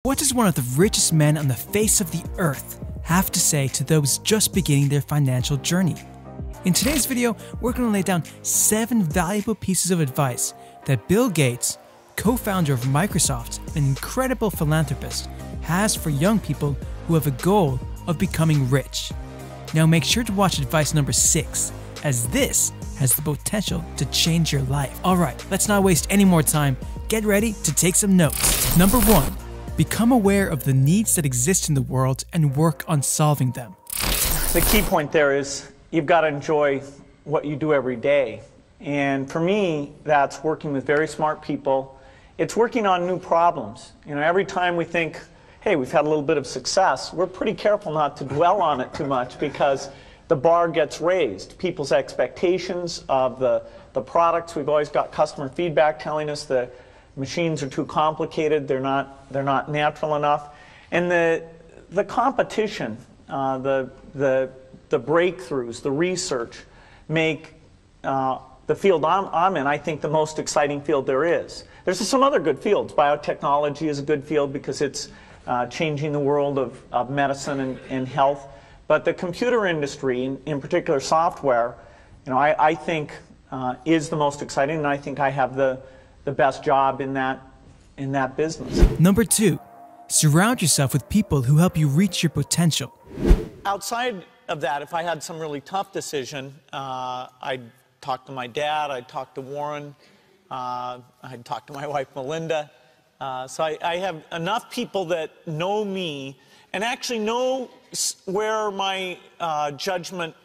What does one of the richest men on the face of the earth have to say to those just beginning their financial journey? In today's video, we're going to lay down 7 valuable pieces of advice that Bill Gates, co-founder of Microsoft and incredible philanthropist, has for young people who have a goal of becoming rich. Now make sure to watch advice number 6, as this has the potential to change your life. Alright, let's not waste any more time. Get ready to take some notes. Number 1. Become aware of the needs that exist in the world and work on solving them. The key point there is you've got to enjoy what you do every day. And for me, that's working with very smart people. It's working on new problems. You know, every time we think, hey, we've had a little bit of success, we're pretty careful not to dwell on it too much because the bar gets raised. People's expectations of the products, we've always got customer feedback telling us the machines are too complicated, they're not natural enough. And the competition, the breakthroughs, the research make the field I'm in, I think, the most exciting field there is. There's some other good fields. Biotechnology is a good field because it's changing the world of medicine and health. But the computer industry, in particular software, you know, I think is the most exciting, and I think I have the best job in that business. Number 2. Surround yourself with people who help you reach your potential. Outside of that, if I had some really tough decision, I'd talk to my dad, I'd talk to Warren, I'd talk to my wife Melinda. So I have enough people that know me and actually know where my judgment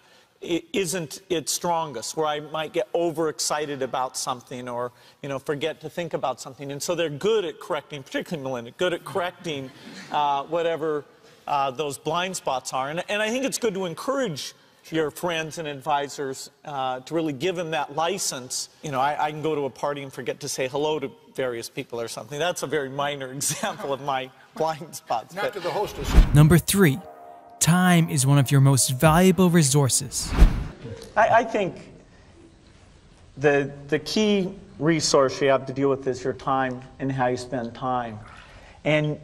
isn't its strongest, where I might get overexcited about something or, you know, forget to think about something. And so they're good at correcting, particularly Melinda, good at correcting whatever those blind spots are. And I think it's good to encourage your friends and advisors to really give them that license. You know, I can go to a party and forget to say hello to various people or something. That's a very minor example of my blind spots. Not to the hostess. Number 3. Time is one of your most valuable resources. I think the key resource you have to deal with is your time and how you spend time. And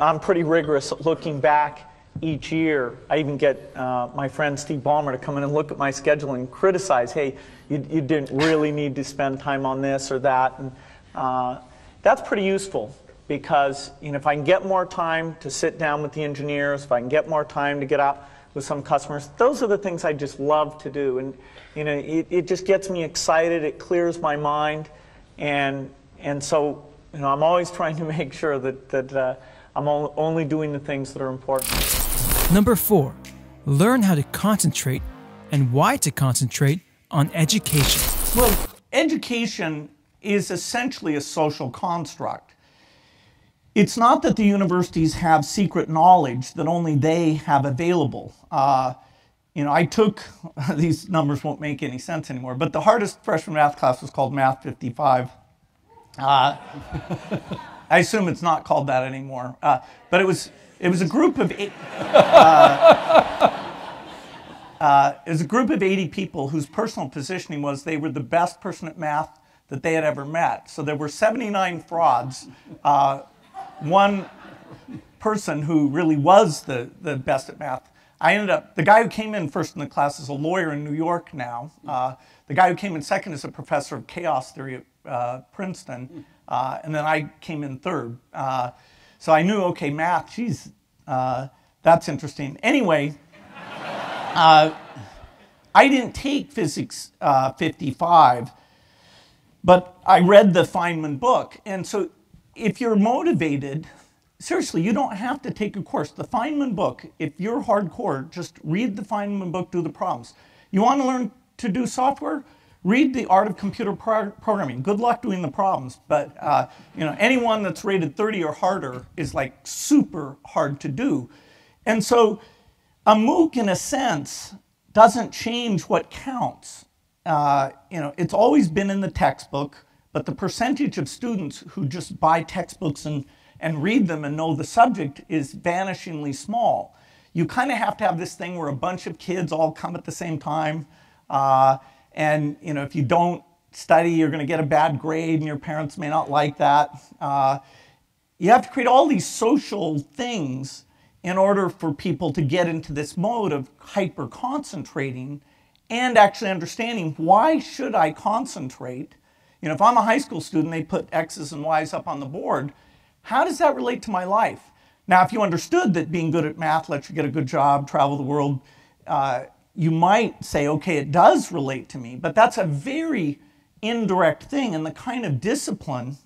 I'm pretty rigorous at looking back each year. I even get my friend Steve Ballmer to come in and look at my schedule and criticize, hey, you didn't really need to spend time on this or that. And that's pretty useful because, you know, if I can get more time to sit down with the engineers, if I can get more time to get out with some customers, those are the things I just love to do. And, you know, it just gets me excited, it clears my mind, and so, you know, I'm always trying to make sure that I'm only doing the things that are important. Number 4. Learn how to concentrate and why to concentrate on education. Well, education is essentially a social construct. It's not that the universities have secret knowledge that only they have available. You know, I took, these numbers won't make any sense anymore, but the hardest freshman math class was called Math 55. I assume it's not called that anymore. But it was a group of it was a group of 80 people whose personal positioning was they were the best person at math that they had ever met. So there were 79 frauds. One person who really was the best at math. The guy who came in first in the class is a lawyer in New York now. The guy who came in second is a professor of chaos theory at Princeton. And then I came in third. So I knew, okay, math, geez, that's interesting. Anyway, I didn't take Physics 55, but I read the Feynman book. And so if you're motivated, seriously, you don't have to take a course. The Feynman book, if you're hardcore, just read the Feynman book, do the problems. You want to learn to do software? Read The Art of Computer Programming. Good luck doing the problems, but you know, anyone that's rated 30 or harder is like super hard to do. And so a MOOC, in a sense, doesn't change what counts. You know, it's always been in the textbook, but the percentage of students who just buy textbooks and read them and know the subject is vanishingly small. You kind of have to have this thing where a bunch of kids all come at the same time. And you know, if you don't study, you're going to get a bad grade, and your parents may not like that. you have to create all these social things in order for people to get into this mode of hyper concentrating and actually understanding, why should I concentrate? You know, if I'm a high school student, they put X's and Y's up on the board. How does that relate to my life? Now, if you understood that being good at math lets you get a good job, travel the world, you might say, okay, it does relate to me, but that's a very indirect thing, and the kind of discipline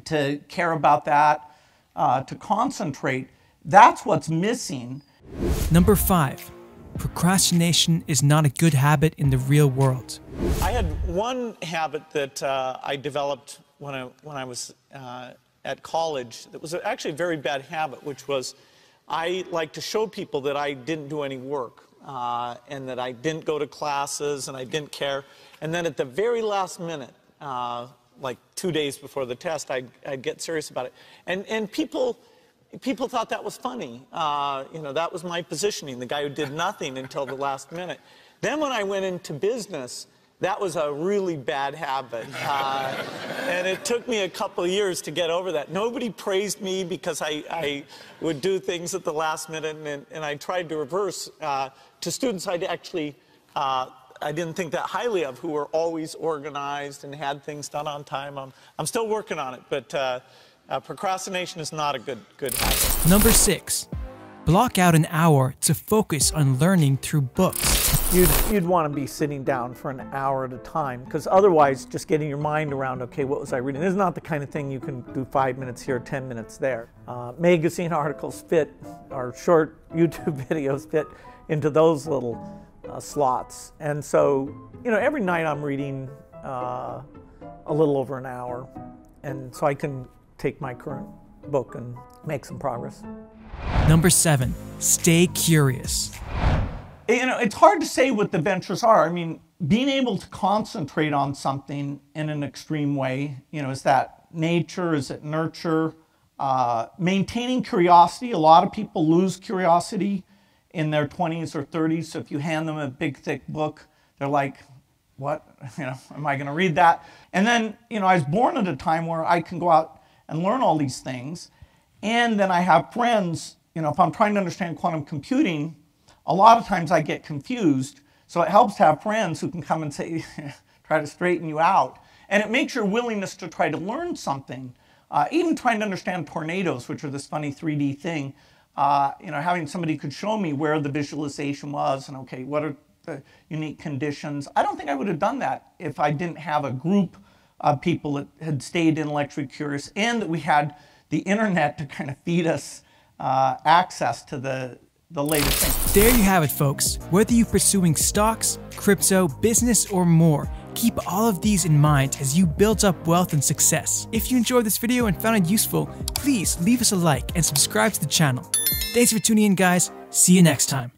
to care about that, to concentrate, that's what's missing. Number 5, procrastination is not a good habit in the real world. I had one habit that I developed when I was at college that was actually a very bad habit, which was I like to show people that I didn't do any work and that I didn't go to classes and I didn't care. And then at the very last minute, like 2 days before the test, I'd get serious about it. And people thought that was funny. You know, that was my positioning, the guy who did nothing until the last minute. Then when I went into business, that was a really bad habit. And it took me a couple of years to get over that. Nobody praised me because I would do things at the last minute, and I tried to reverse to students I'd actually, I didn't think that highly of, who were always organized and had things done on time. I'm still working on it, but procrastination is not a good habit. Number 6, block out an hour to focus on learning through books. You'd want to be sitting down for an hour at a time, because otherwise just getting your mind around, okay, what was I reading? This is not the kind of thing you can do 5 minutes here, 10 minutes there. Magazine articles fit, or short YouTube videos fit into those little slots. And so, you know, every night I'm reading a little over an hour, and so I can take my current book and make some progress. Number 7, stay curious. You know, it's hard to say what the ventures are. I mean, being able to concentrate on something in an extreme way, you know, is that nature, is it nurture? Maintaining curiosity. A lot of people lose curiosity in their 20s or 30s. So if you hand them a big, thick book, they're like, what? You know, am I going to read that? And then, you know, I was born at a time where I can go out and learn all these things. And then I have friends, you know, if I'm trying to understand quantum computing, a lot of times I get confused, so it helps to have friends who can come and say, try to straighten you out. And it makes your willingness to try to learn something, even trying to understand tornadoes, which are this funny 3D thing, you know, having somebody could show me where the visualization was and, okay, what are the unique conditions. I don't think I would have done that if I didn't have a group of people that had stayed intellectually curious, and that we had the internet to kind of feed us access to the latest thing. There you have it, folks. Whether you're pursuing stocks, crypto, business, or more, keep all of these in mind as you build up wealth and success. If you enjoyed this video and found it useful, please leave us a like and subscribe to the channel. Thanks for tuning in, guys. See you next time.